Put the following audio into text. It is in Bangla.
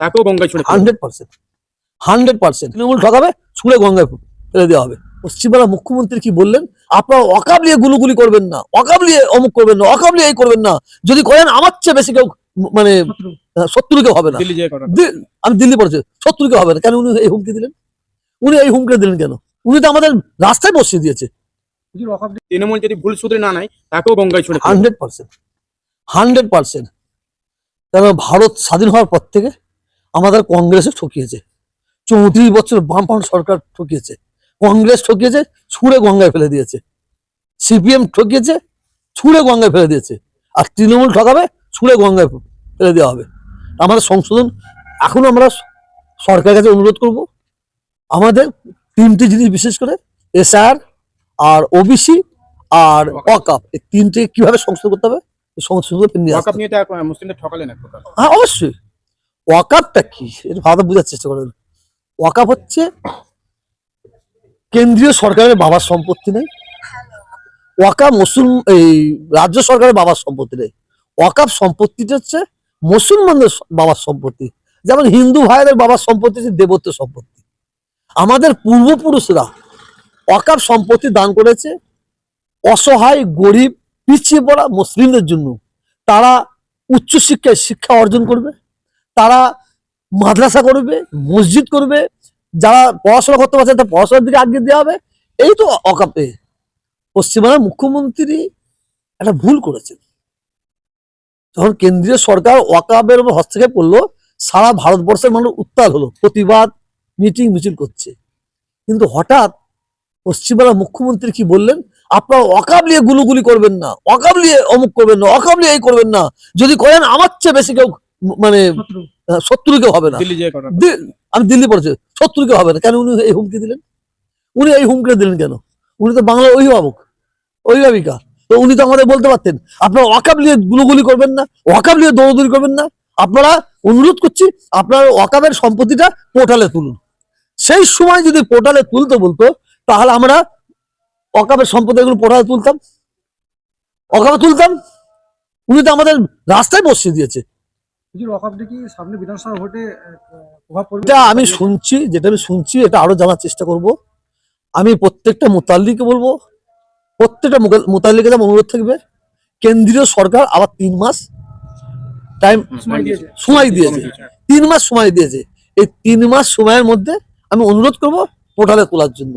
তাকেও গঙ্গায় ছুঁড়ে 100% তৃণমূল ঠকাবে, ছুঁড়ে গঙ্গায় ফেলে দেওয়া হবে। পশ্চিমবাংলার মুখ্যমন্ত্রী কি বললেন, আপনারা অকাবলিয়ে গুলুগুলি করবেন না, অকাবলিয়ে অমুক করবেন না, অকাবলিয়ে এই করবেন না, যদি করেন আমার চেয়ে বেশি কেউ মানে শত্রু কেউ হবে না। দিল্লি যেয়ে করা আমি দিল্লি পড়েছি, শত্রু কেউ হবে না। কেন উনি এই হুমকি দিলেন? উনি এই হুমকি দিলেন কেন? উনি তো আমাদের রাস্তায় বসিয়ে দিয়েছে। তৃণমূল যদি ভুল শুধরে না নেয় তাকেও গঙ্গায় ছুঁড়ে 100%। কারণ ভারত স্বাধীন হওয়ার পর থেকে আমাদের কংগ্রেসে ঠকিয়েছে, 34 বছর বামফ্রন্ট সরকার ঠকিয়েছে, কংগ্রেস ঠকিয়েছে, ছুঁড়ে গঙ্গায় ফেলে দিয়েছে, সিপিএম ঠকিয়েছে, ছুঁড়ে গঙ্গায় ফেলে দিয়েছে, আর তৃণমূল ঠকাবে, ছুঁড়ে গঙ্গায় ফেলে দেওয়া হবে। আমাদের সংশোধন এখন আমরা সরকারের কাছে অনুরোধ করব, আমাদের 3টি জিনিস বিশেষ করে এসআর আর ওবিসি আর ওয়াকআপ, এই 3টে কিভাবে সংশোধন করতে হবে, সংশোধন নিয়ে আসতে ওয়াকআপ হবে। নিয়ে তো মুসলিমদের ঠকালেন এক প্রকার। হ্যাঁ, অবশ্যই। ওয়াকআপটা কি এটা ভালো বোঝার চেষ্টা করেন। ওয়াকআপ হচ্ছে কেন্দ্রীয় সরকারের বাবার সম্পত্তি নেই, ওয়াকআপ এই রাজ্য সরকারের বাবার সম্পত্তি নেই। ওয়াকআপ সম্পত্তিটা হচ্ছে মুসলমানদের বাবার সম্পত্তি, যেমন হিন্দু ভাইদের বাবার সম্পত্তি হচ্ছে দেবত্ব সম্পত্তি। আমাদের পূর্বপুরুষরা ওয়াকআপ সম্পত্তি দান করেছে অসহায়, গরিব, পিছিয়ে পড়া মুসলিমদের জন্য। তারা উচ্চশিক্ষায় শিক্ষা অর্জন করবে, তারা মাদ্রাসা করবে, মসজিদ করবে, যারা পড়াশোনা করতে পারছে তারা পড়াশোনার দিকে আগে দেওয়া হবে। এই তো ওয়াকআপে পশ্চিমবাংলার মুখ্যমন্ত্রী একটা ভুল করেছেন। যখন কেন্দ্রীয় সরকার ওয়াকআপের উপর হস্তক্ষেপ করলো, সারা ভারতবর্ষের মানুষ উত্তাল হলো, প্রতিবাদ মিছিল করছে। কিন্তু হঠাৎ পশ্চিমবাংলার মুখ্যমন্ত্রী কি বললেন, আপনারা অকাবলিয়ে গুলুগুলি করবেন না, অকাবলিয়ে অমুক করবেন না, অকাবলিয়ে এই করবেন না, যদি করেন আমার চেয়ে বেশি কেউ মানে শত্রু কেউ হবে না। দিল্লি যেয়ে করা আমি দিল্লি পড়েছি, শত্রু কেউ হবে না। কেন উনি এই হুমকি দিলেন? উনি এই হুমকি দিলেন কেন? উনি তো বাংলার অভিভাবিকা, তো উনি তো আমাদের বলতে পারতেন আপনারা ওয়াকআপলিয়ে গুলুগুলি করবেন না, ওয়াকআপলিয়ে দৌড়দৌড়ি করবেন না, আপনারা অনুরোধ করছি আপনারা ওয়াকআপের সম্পত্তিটা পোর্টালে তুলুন। সেই সময় যদি পোর্টালে তুলতে বলতো, তাহলে আমরা ওয়াকআপের সম্পত্তিগুলো পোর্টালে তুলতাম, ওয়াকআপে তুলতাম। উনি তো আমাদের রাস্তায় বসিয়ে দিয়েছে। যেটা আমি শুনছি এটা আরো জানার চেষ্টা করব। আমি প্রত্যেকটা মুতাল্লিকে বলবো, প্রত্যেকটা মুতাল্লিকে অনুরোধ থাকবে, কেন্দ্রীয় সরকার আবার 3 মাস টাইম সময় দিয়েছে, 3 মাস সময় দিয়েছে। এই 3 মাস সময়ের মধ্যে আমি অনুরোধ করব পোর্টালে তোলার জন্য।